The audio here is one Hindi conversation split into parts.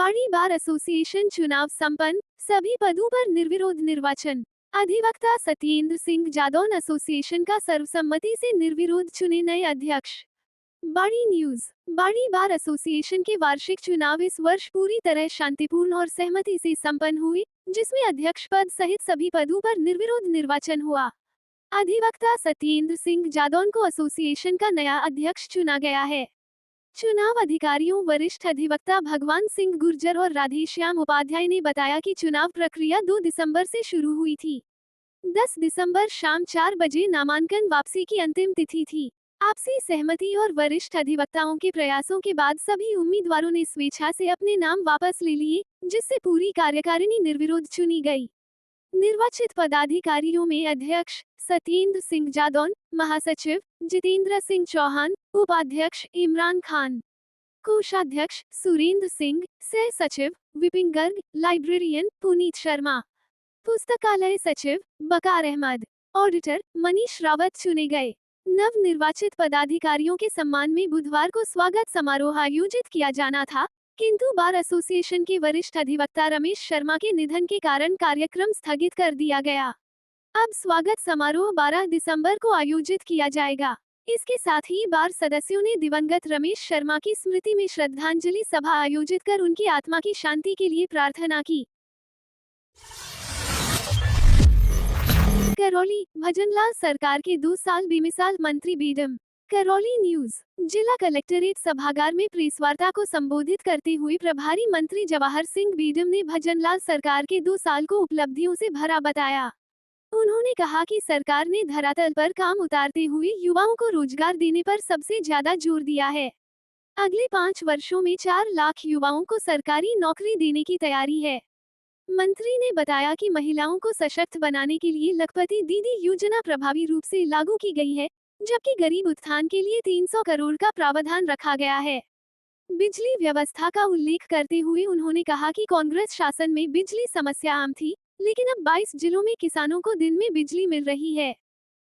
बाड़ी बार एसोसिएशन चुनाव संपन्न, सभी पदों पर निर्विरोध निर्वाचन। अधिवक्ता सत्येंद्र सिंह जादौन एसोसिएशन का सर्वसम्मति से निर्विरोध चुने नए अध्यक्ष। बाड़ी न्यूज। बाड़ी बार एसोसिएशन के वार्षिक चुनाव इस वर्ष पूरी तरह शांतिपूर्ण और सहमति से संपन्न हुए, जिसमें अध्यक्ष पद सहित सभी पदों पर निर्विरोध निर्वाचन हुआ। अधिवक्ता सत्येंद्र सिंह जादौन को एसोसिएशन का नया अध्यक्ष चुना गया है। चुनाव अधिकारियों वरिष्ठ अधिवक्ता भगवान सिंह गुर्जर और राधेश्याम उपाध्याय ने बताया कि चुनाव प्रक्रिया 2 दिसंबर से शुरू हुई थी। 10 दिसंबर शाम 4 बजे नामांकन वापसी की अंतिम तिथि थी। आपसी सहमति और वरिष्ठ अधिवक्ताओं के प्रयासों के बाद सभी उम्मीदवारों ने स्वेच्छा से अपने नाम वापस ले लिए, जिससे पूरी कार्यकारिणी निर्विरोध चुनी गई। निर्वाचित पदाधिकारियों में अध्यक्ष सत्येंद्र सिंह जादौन, महासचिव जितेंद्र सिंह चौहान, उपाध्यक्ष इमरान खान, कोषाध्यक्ष सुरेंद्र सिंह, सह सचिव विपिन गर्ग, लाइब्रेरियन पुनीत शर्मा, पुस्तकालय सचिव बकार अहमद, ऑडिटर मनीष रावत चुने गए। नव निर्वाचित पदाधिकारियों के सम्मान में बुधवार को स्वागत समारोह आयोजित किया जाना था, किंतु बार एसोसिएशन के वरिष्ठ अधिवक्ता रमेश शर्मा के निधन के कारण कार्यक्रम स्थगित कर दिया गया। अब स्वागत समारोह 12 दिसंबर को आयोजित किया जाएगा। इसके साथ ही बार सदस्यों ने दिवंगत रमेश शर्मा की स्मृति में श्रद्धांजलि सभा आयोजित कर उनकी आत्मा की शांति के लिए प्रार्थना की। करौली, भजनलाल सरकार के 2 साल बेमिसाल मंत्री बीडम। करौली न्यूज। जिला कलेक्ट्रेट सभागार में प्रेस वार्ता को संबोधित करते हुए प्रभारी मंत्री जवाहर सिंह बीडम ने भजनलाल सरकार के 2 साल को उपलब्धियों से भरा बताया। उन्होंने कहा कि सरकार ने धरातल पर काम उतारते हुए युवाओं को रोजगार देने पर सबसे ज्यादा जोर दिया है। अगले 5 वर्षों में 4 लाख युवाओं को सरकारी नौकरी देने की तैयारी है। मंत्री ने बताया कि महिलाओं को सशक्त बनाने के लिए लखपति दीदी योजना प्रभावी रूप से लागू की गई है, जबकि गरीब उत्थान के लिए 300 करोड़ का प्रावधान रखा गया है। बिजली व्यवस्था का उल्लेख करते हुए उन्होंने कहा कि कांग्रेस शासन में बिजली समस्या आम थी, लेकिन अब 22 जिलों में किसानों को दिन में बिजली मिल रही है।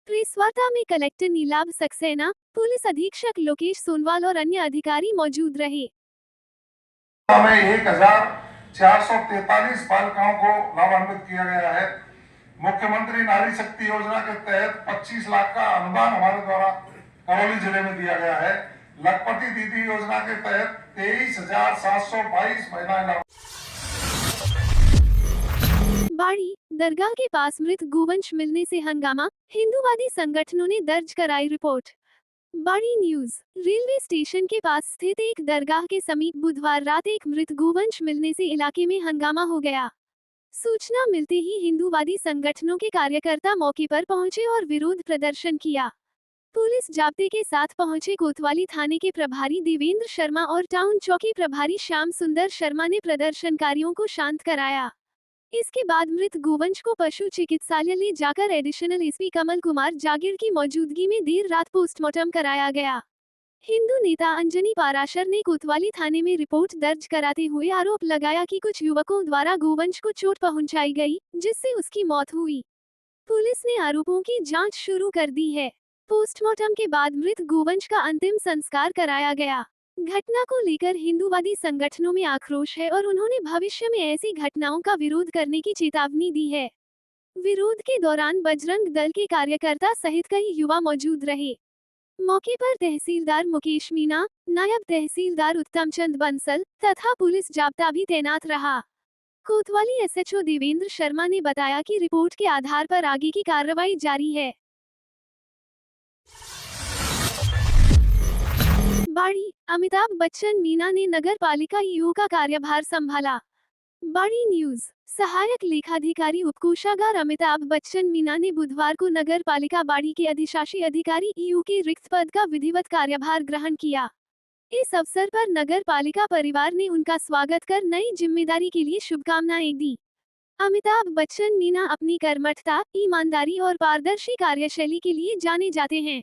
प्रेस वार्ता में कलेक्टर नीलाभ सक्सेना, पुलिस अधीक्षक लोकेश सोनवाल और अन्य अधिकारी मौजूद रहे। 1443 बालिकाओं को लाभान्वित किया गया है। मुख्यमंत्री नारी शक्ति योजना के तहत 25 लाख का अनुदान हमारे द्वारा करौली जिले में दिया गया है। लखपति दीदी योजना के तहत 23,722 महिलाएं। बाड़ी, दरगाह के पास मृत गोवंश मिलने से हंगामा, हिंदूवादी संगठनों ने दर्ज कराई रिपोर्ट। बाड़ी न्यूज। रेलवे स्टेशन के पास स्थित एक दरगाह के समीप बुधवार रात एक मृत गोवंश मिलने से इलाके में हंगामा हो गया। सूचना मिलते ही हिंदूवादी संगठनों के कार्यकर्ता मौके पर पहुंचे और विरोध प्रदर्शन किया। पुलिस जाब्ते के साथ पहुंचे कोतवाली थाने के प्रभारी देवेंद्र शर्मा और टाउन चौकी प्रभारी श्याम सुंदर शर्मा ने प्रदर्शनकारियों को शांत कराया। इसके बाद मृत गोवंश को पशु चिकित्सालय ले जाकर एडिशनल एसपी कमल कुमार जागीर की मौजूदगी में देर रात पोस्टमार्टम कराया गया। हिंदू नेता अंजनी पाराशर ने कोतवाली थाने में रिपोर्ट दर्ज कराते हुए आरोप लगाया कि कुछ युवकों द्वारा गोवंश को चोट पहुंचाई गई, जिससे उसकी मौत हुई। पुलिस ने आरोपों की जांच शुरू कर दी है। पोस्टमार्टम के बाद मृत गोवंश का अंतिम संस्कार कराया गया। घटना को लेकर हिंदूवादी संगठनों में आक्रोश है और उन्होंने भविष्य में ऐसी घटनाओं का विरोध करने की चेतावनी दी है। विरोध के दौरान बजरंग दल के कार्यकर्ता सहित कई युवा मौजूद रहे। मौके पर तहसीलदार मुकेश मीना, नायब तहसीलदार उत्तम चंद बंसल तथा पुलिस जाब्ता भी तैनात रहा। कोतवाली एसएचओ देवेंद्र शर्मा ने बताया कि रिपोर्ट के आधार पर आगे की कार्रवाई जारी है। बाड़ी, अमिताभ बच्चन मीना ने नगर पालिका ईओ का कार्यभार संभाला। बाड़ी न्यूज। सहायक लेखाधिकारी उपकोषागार अमिताभ बच्चन मीना ने बुधवार को नगर पालिका बाड़ी के अधिशासी अधिकारी ईओ के रिक्त पद का विधिवत कार्यभार ग्रहण किया। इस अवसर पर नगर पालिका परिवार ने उनका स्वागत कर नई जिम्मेदारी के लिए शुभकामनाएं दी। अमिताभ बच्चन मीना अपनी कर्मठता, ईमानदारी और पारदर्शी कार्यशैली के लिए जाने जाते हैं।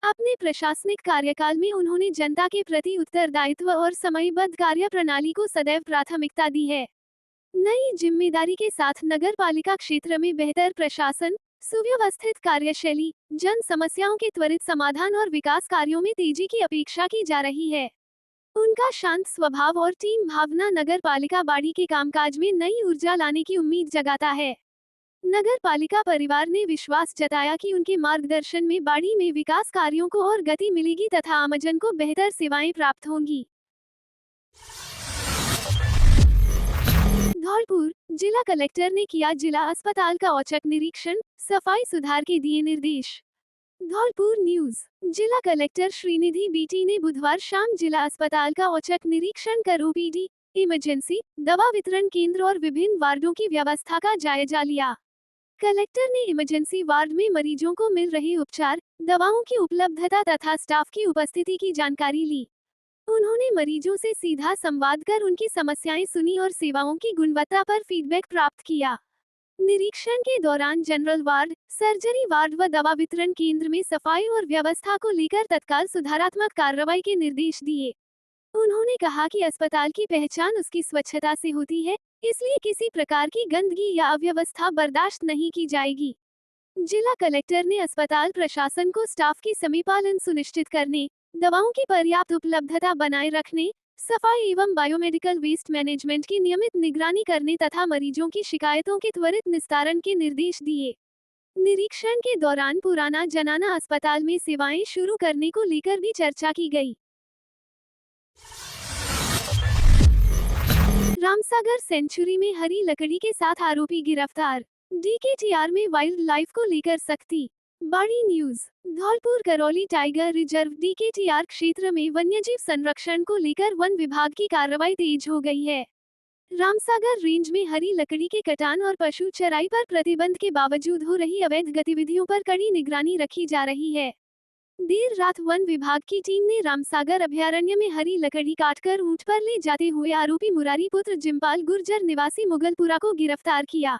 अपने प्रशासनिक कार्यकाल में उन्होंने जनता के प्रति उत्तरदायित्व और समयबद्ध कार्य प्रणाली को सदैव प्राथमिकता दी है। नई जिम्मेदारी के साथ नगर पालिका क्षेत्र में बेहतर प्रशासन, सुव्यवस्थित कार्यशैली, जन समस्याओं के त्वरित समाधान और विकास कार्यों में तेजी की अपेक्षा की जा रही है। उनका शांत स्वभाव और टीम भावना नगर पालिका बाड़ी के कामकाज में नई ऊर्जा लाने की उम्मीद जगाता है। नगर पालिका परिवार ने विश्वास जताया कि उनके मार्गदर्शन में बाड़ी में विकास कार्यों को और गति मिलेगी तथा आमजन को बेहतर सेवाएं प्राप्त होंगी। धौलपुर जिला कलेक्टर ने किया जिला अस्पताल का औचक निरीक्षण, सफाई सुधार के दिए निर्देश। धौलपुर न्यूज। जिला कलेक्टर श्रीनिधि बीटी ने बुधवार शाम जिला अस्पताल का औचक निरीक्षण कर ओपीडी, इमरजेंसी, दवा वितरण केंद्र और विभिन्न वार्डों की व्यवस्था का जायजा लिया। कलेक्टर ने इमरजेंसी वार्ड में मरीजों को मिल रहे उपचार, दवाओं की उपलब्धता तथा स्टाफ की उपस्थिति की जानकारी ली। उन्होंने मरीजों से सीधा संवाद कर उनकी समस्याएं सुनी और सेवाओं की गुणवत्ता पर फीडबैक प्राप्त किया। निरीक्षण के दौरान जनरल वार्ड, सर्जरी वार्ड व दवा वितरण केंद्र में सफाई और व्यवस्था को लेकर तत्काल सुधारात्मक कार्रवाई के निर्देश दिए। उन्होंने कहा कि अस्पताल की पहचान उसकी स्वच्छता से होती है, इसलिए किसी प्रकार की गंदगी या अव्यवस्था बर्दाश्त नहीं की जाएगी। जिला कलेक्टर ने अस्पताल प्रशासन को स्टाफ की समय पालन सुनिश्चित करने, दवाओं की पर्याप्त उपलब्धता बनाए रखने, सफाई एवं बायोमेडिकल वेस्ट मैनेजमेंट की नियमित निगरानी करने तथा मरीजों की शिकायतों के त्वरित निस्तारण के निर्देश दिए। निरीक्षण के दौरान पुराना जनाना अस्पताल में सेवाएं शुरू करने को लेकर भी चर्चा की गई। रामसागर सेंचुरी में हरी लकड़ी के साथ आरोपी गिरफ्तार। डीकेटीआर में वाइल्ड लाइफ को लेकर सख्ती। Bari news. Dholpur Karauli tiger reserve DKTR क्षेत्र में वन्यजीव संरक्षण को लेकर वन विभाग की कार्रवाई तेज हो गई है। रामसागर रेंज में हरी लकड़ी के कटान और पशु चराई पर प्रतिबंध के बावजूद हो रही अवैध गतिविधियों पर कड़ी निगरानी रखी जा रही है। देर रात वन विभाग की टीम ने रामसागर अभयारण्य में हरी लकड़ी काटकर ऊंट पर ले जाते हुए आरोपी मुरारी पुत्र जिम्पाल गुर्जर निवासी मुगलपुरा को गिरफ्तार किया।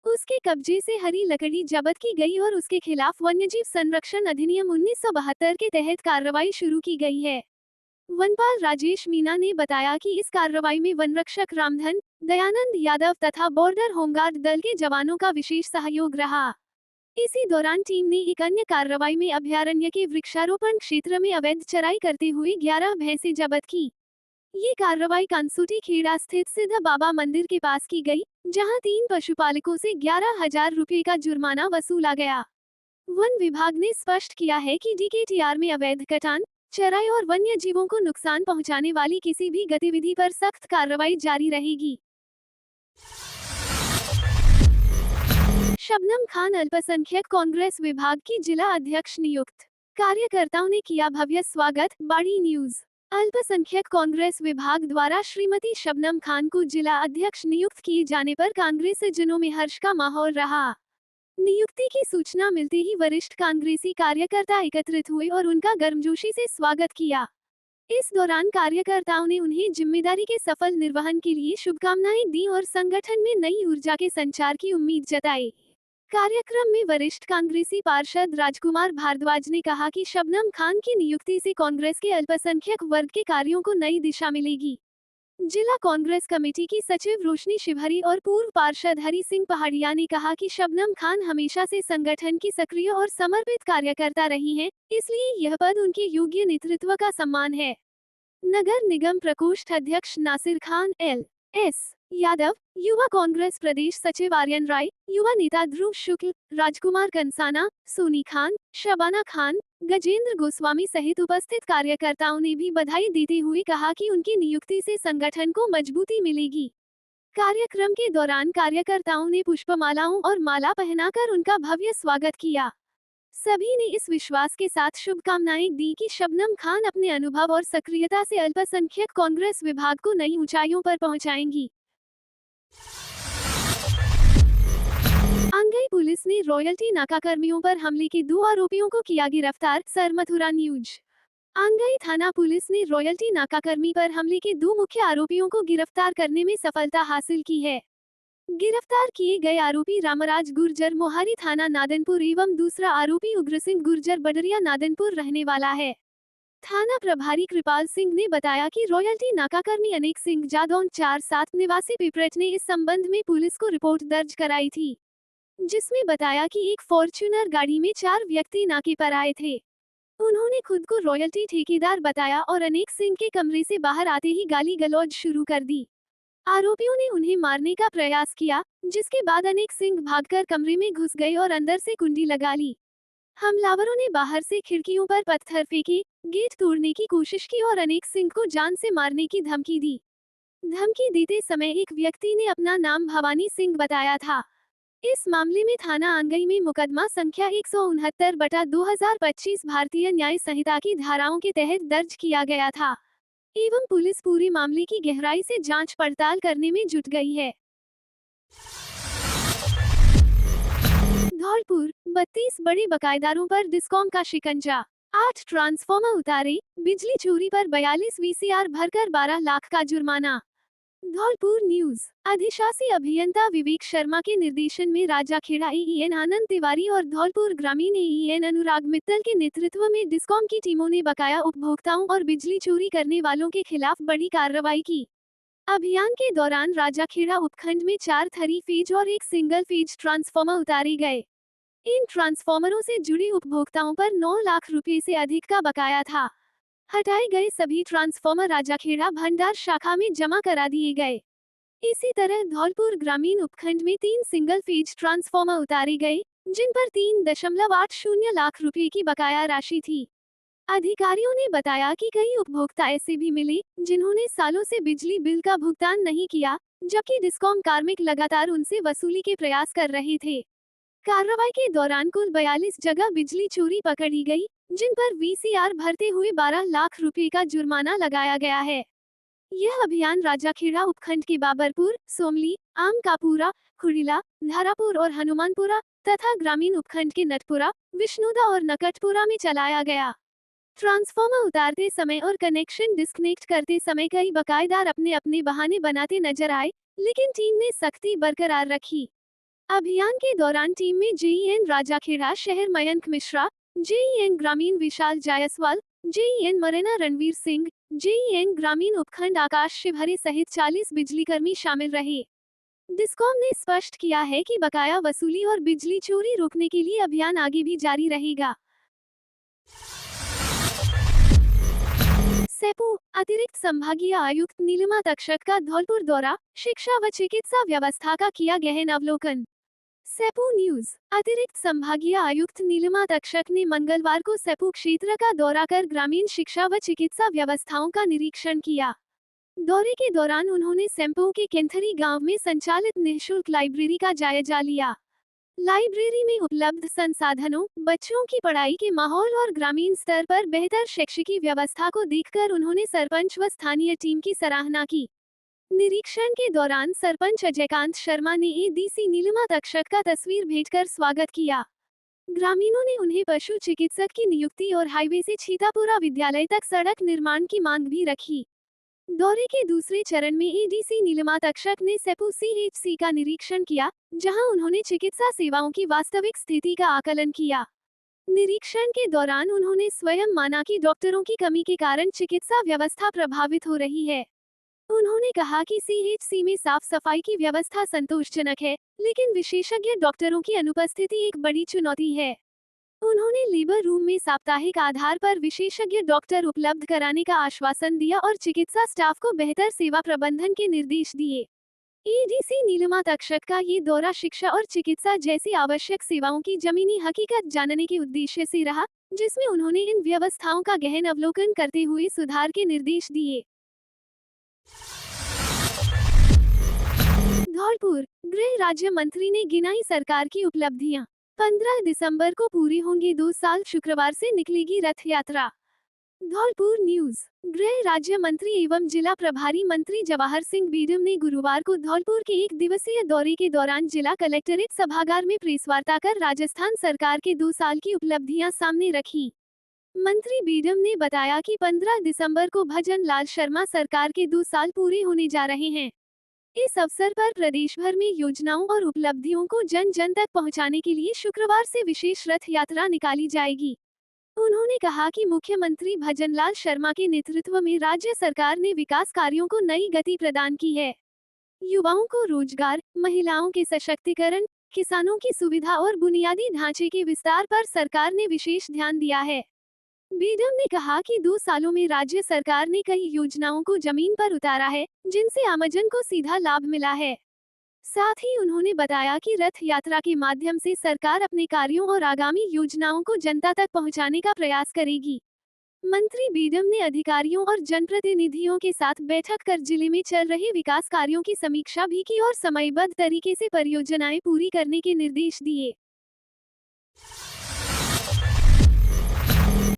उसके कब्जे से हरी लकड़ी जब्त की गई और उसके खिलाफ वन्यजीव संरक्षण अधिनियम 1972 के तहत कार्रवाई शुरू की गई है। वनपाल राजेश मीना ने बताया कि इस कार्रवाई में वनरक्षक रामधन, दयानंद यादव तथा बॉर्डर होमगार्ड दल के जवानों का विशेष सहयोग रहा। इसी दौरान टीम ने एक अन्य कार्रवाई में अभयारण्य के वृक्षारोपण क्षेत्र में अवैध चराई करते हुए 11 भैंसें जब्त की। ये कार्रवाई कांसूटी खेड़ा स्थित सिद्ध बाबा मंदिर के पास की गई, जहां 3 पशुपालकों से 11,000 रुपये का जुर्माना वसूला गया। वन विभाग ने स्पष्ट किया है कि डीकेटीआर में अवैध कटान, चराई और वन्य जीवों को नुकसान पहुंचाने वाली किसी भी गतिविधि पर सख्त कार्रवाई जारी रहेगी। शबनम खान अल्पसंख्यक कांग्रेस विभाग की जिला अध्यक्ष नियुक्त। कार्यकर्ताओं ने किया भव्य स्वागत। बाड़ी न्यूज। अल्पसंख्यक कांग्रेस विभाग द्वारा श्रीमती शबनम खान को जिला अध्यक्ष नियुक्त किए जाने पर कांग्रेसजनों में हर्ष का माहौल रहा। नियुक्ति की सूचना मिलते ही वरिष्ठ कांग्रेसी कार्यकर्ता एकत्रित हुए और उनका गर्मजोशी से स्वागत किया। इस दौरान कार्यकर्ताओं ने उन्हें जिम्मेदारी के सफल निर्वहन के लिए शुभकामनाएं दी और संगठन में नई ऊर्जा के संचार की उम्मीद जताई। कार्यक्रम में वरिष्ठ कांग्रेसी पार्षद राजकुमार भारद्वाज ने कहा कि शबनम खान की नियुक्ति से कांग्रेस के अल्पसंख्यक वर्ग के कार्यों को नई दिशा मिलेगी। जिला कांग्रेस कमेटी की सचिव रोशनी शिवहरी और पूर्व पार्षद हरि सिंह पहाड़िया ने कहा कि शबनम खान हमेशा से संगठन की सक्रिय और समर्पित कार्यकर्ता रही हैं, इसलिए यह पद उनके योग्य नेतृत्व का सम्मान है। नगर निगम प्रकोष्ठ अध्यक्ष नासिर खान L.S. यादव, युवा कांग्रेस प्रदेश सचिव आर्यन राय, युवा नेता ध्रुव शुक्ल, राजकुमार कंसाना, सोनी खान, शबाना खान, गजेंद्र गोस्वामी सहित उपस्थित कार्यकर्ताओं ने भी बधाई देते हुए कहा कि उनकी नियुक्ति से संगठन को मजबूती मिलेगी। कार्यक्रम के दौरान कार्यकर्ताओं ने पुष्पमालाओं और माला पहनाकर उनका भव्य स्वागत किया। सभी ने इस विश्वास के साथ शुभकामनाएं दी कि शबनम खान अपने अनुभव और सक्रियता से अल्पसंख्यक कांग्रेस विभाग को नई ऊंचाइयों पर पहुंचाएंगी। अंगई पुलिस ने रॉयल्टी नाकाकर्मियों पर हमले के 2 आरोपियों को किया गिरफ्तार। सरमथुरा न्यूज। अंगई थाना पुलिस ने रॉयल्टी नाकाकर्मी पर हमले के 2 मुख्य आरोपियों को गिरफ्तार करने में सफलता हासिल की है। गिरफ्तार किए गए आरोपी रामराज गुर्जर मोहारी थाना नादनपुर एवं दूसरा आरोपी उग्रसिंह गुर्जर बडरिया नादनपुर रहने वाला है। थाना प्रभारी कृपाल सिंह ने बताया कि रॉयल्टी नाकाकर्मी अनेक सिंह जादौन 4-7 निवासी पिपरेट ने इस संबंध में पुलिस को रिपोर्ट दर्ज कराई थी, जिसमें बताया कि एक फॉर्च्यूनर गाड़ी में 4 व्यक्ति नाके पर आए थे। उन्होंने खुद को रॉयल्टी ठेकेदार बताया और अनेक सिंह के कमरे से बाहर आते ही गाली गलौज शुरू कर दी। आरोपियों ने उन्हें मारने का प्रयास किया, जिसके बाद अनेक सिंह भागकर कमरे में घुस गए और अंदर से कुंडी लगा ली। हमलावरों ने बाहर से खिड़कियों पर पत्थर फेंके, गेट तोड़ने की कोशिश की और अनेक सिंह को जान से मारने की धमकी दी। धमकी देते समय एक व्यक्ति ने अपना नाम भवानी सिंह बताया था। इस मामले में थाना आंगई में मुकदमा संख्या 169/2025 भारतीय न्याय संहिता की धाराओं के तहत दर्ज किया गया था एवं पुलिस पूरे मामले की गहराई से जांच पड़ताल करने में जुट गई है। धौलपुर 32 बड़े बकायेदारों पर डिस्कॉम का शिकंजा, 8 ट्रांसफार्मर उतारे, बिजली चोरी पर 42 वीसीआर भरकर 12 लाख का जुर्माना। धौलपुर न्यूज। अधिशासी अभियंता विवेक शर्मा के निर्देशन में राजाखेड़ा एईएन आनंद तिवारी और धौलपुर ग्रामीण एईएन अनुराग मित्तल के नेतृत्व में डिस्कॉम की टीमों ने बकाया उपभोक्ताओं और बिजली चोरी करने वालों के खिलाफ बड़ी कार्रवाई की। अभियान के दौरान राजाखेड़ा उपखंड में 4 थ्री फेज और 1 सिंगल फेज ट्रांसफार्मर उतारे गए। इन ट्रांसफार्मरों से जुड़े उपभोक्ताओं पर 9 लाख रुपए से अधिक का बकाया था। हटाए गए सभी ट्रांसफार्मर राजाखेड़ा भंडार शाखा में जमा करा दिए गए। इसी तरह धौलपुर ग्रामीण उपखंड में 3 सिंगल फेज ट्रांसफार्मर उतारे गए, जिन पर 3.80 लाख रुपए की बकाया राशि थी। अधिकारियों ने बताया कि कई उपभोक्ता ऐसे भी मिले जिन्होंने सालों से बिजली बिल का भुगतान नहीं किया, जबकि डिस्कॉम कार्मिक लगातार उनसे वसूली के प्रयास कर रहे थे। कार्रवाई के दौरान कुल 42 जगह बिजली चोरी पकड़ी गई, जिन पर वीसीआर भरते हुए 12 लाख रुपए का जुर्माना लगाया गया है। यह अभियान राजाखेड़ा उपखंड के बाबरपुर, सोमली, आमकापुरा, खुड़िला, धारापुर और हनुमानपुरा तथा ग्रामीण उपखंड के नटपुरा, विष्णुदा और नकटपुरा में चलाया गया। ट्रांसफार्मर उतारते समय और कनेक्शन डिस्कनेक्ट करते समय कई बकायेदार अपने अपने बहाने बनाते नजर आए, लेकिन टीम ने सख्ती बरकरार रखी। अभियान के दौरान टीम में जेईएन राजाखेड़ा शहर मयंक मिश्रा, जेईएन ग्रामीण विशाल जायसवाल, जेईएन मरेना रणवीर सिंह, जेईएन ग्रामीण उपखंड आकाश शिवहरे सहित 40 बिजलीकर्मी शामिल रहे। डिस्कॉम ने स्पष्ट किया है कि बकाया वसूली और बिजली चोरी रोकने के लिए अभियान आगे भी जारी रहेगा। सेपू अतिरिक्त संभागीय आयुक्त नीलिमा तक्षक का धौलपुर दौरा, शिक्षा व चिकित्सा व्यवस्था का किया गहन अवलोकन। सेपू न्यूज। अतिरिक्त संभागीय आयुक्त नीलिमा तक्षक ने मंगलवार को सेपू क्षेत्र का दौरा कर ग्रामीण शिक्षा व चिकित्सा व्यवस्थाओं का निरीक्षण किया। दौरे के दौरान उन्होंने सेम्पू के केंथरी गांव में संचालित निःशुल्क लाइब्रेरी का जायजा लिया। लाइब्रेरी में उपलब्ध संसाधनों, बच्चों की पढ़ाई के माहौल और ग्रामीण स्तर पर बेहतर शैक्षिकी व्यवस्था को देखकर उन्होंने सरपंच व स्थानीय टीम की सराहना की। निरीक्षण के दौरान सरपंच अजयकांत शर्मा ने एडीसी नीलिमा तक्षक का तस्वीर भेंटकर स्वागत किया। ग्रामीणों ने उन्हें पशु चिकित्सक की नियुक्ति और हाईवे से छीतापुरा विद्यालय तक सड़क निर्माण की मांग भी रखी। दौरे के दूसरे चरण में एडीसी नीलिमा तक्षक ने सेपू सीएचसी का निरीक्षण किया, जहां उन्होंने चिकित्सा सेवाओं की वास्तविक स्थिति का आकलन किया। निरीक्षण के दौरान उन्होंने स्वयं माना कि डॉक्टरों की कमी के कारण चिकित्सा व्यवस्था प्रभावित हो रही है। उन्होंने कहा कि सीएचसी में साफ सफाई की व्यवस्था संतोषजनक है, लेकिन विशेषज्ञ डॉक्टरों की अनुपस्थिति एक बड़ी चुनौती है। उन्होंने लेबर रूम में साप्ताहिक आधार पर विशेषज्ञ डॉक्टर उपलब्ध कराने का आश्वासन दिया और चिकित्सा स्टाफ को बेहतर सेवा प्रबंधन के निर्देश दिए। एडीसी नीलिमा तक्षक का ये दौरा शिक्षा और चिकित्सा जैसी आवश्यक सेवाओं की जमीनी हकीकत जानने के उद्देश्य से रहा, जिसमें उन्होंने इन व्यवस्थाओं का गहन अवलोकन करते हुए सुधार के निर्देश दिए। धौलपुर। गृह राज्य मंत्री ने गिनाई सरकार की उपलब्धियां। 15 दिसंबर को पूरे होंगे 2 साल, शुक्रवार से निकलेगी रथ यात्रा। धौलपुर न्यूज। गृह राज्य मंत्री एवं जिला प्रभारी मंत्री जवाहर सिंह बेदम ने गुरुवार को धौलपुर के 1 दिवसीय दौरे के दौरान जिला कलेक्ट्रेट सभागार में प्रेस वार्ता कर राजस्थान सरकार के 2 साल की उपलब्धियां सामने रखी। मंत्री बेदम ने बताया कि 15 दिसंबर को भजन लाल शर्मा सरकार के 2 साल पूरे होने जा रहे हैं। इस अवसर पर प्रदेश भर में योजनाओं और उपलब्धियों को जन जन तक पहुंचाने के लिए शुक्रवार से विशेष रथ यात्रा निकाली जाएगी। उन्होंने कहा कि मुख्यमंत्री भजनलाल शर्मा के नेतृत्व में राज्य सरकार ने विकास कार्यों को नई गति प्रदान की है। युवाओं को रोजगार, महिलाओं के सशक्तिकरण, किसानों की सुविधा और बुनियादी ढांचे के विस्तार पर सरकार ने विशेष ध्यान दिया है। बेदम ने कहा कि 2 सालों में राज्य सरकार ने कई योजनाओं को जमीन पर उतारा है, जिनसे आमजन को सीधा लाभ मिला है। साथ ही उन्होंने बताया कि रथ यात्रा के माध्यम से सरकार अपने कार्यों और आगामी योजनाओं को जनता तक पहुंचाने का प्रयास करेगी। मंत्री बेदम ने अधिकारियों और जनप्रतिनिधियों के साथ बैठक कर जिले में चल रहे विकास कार्यों की समीक्षा भी की और समयबद्ध तरीके से परियोजनाएं पूरी करने के निर्देश दिए।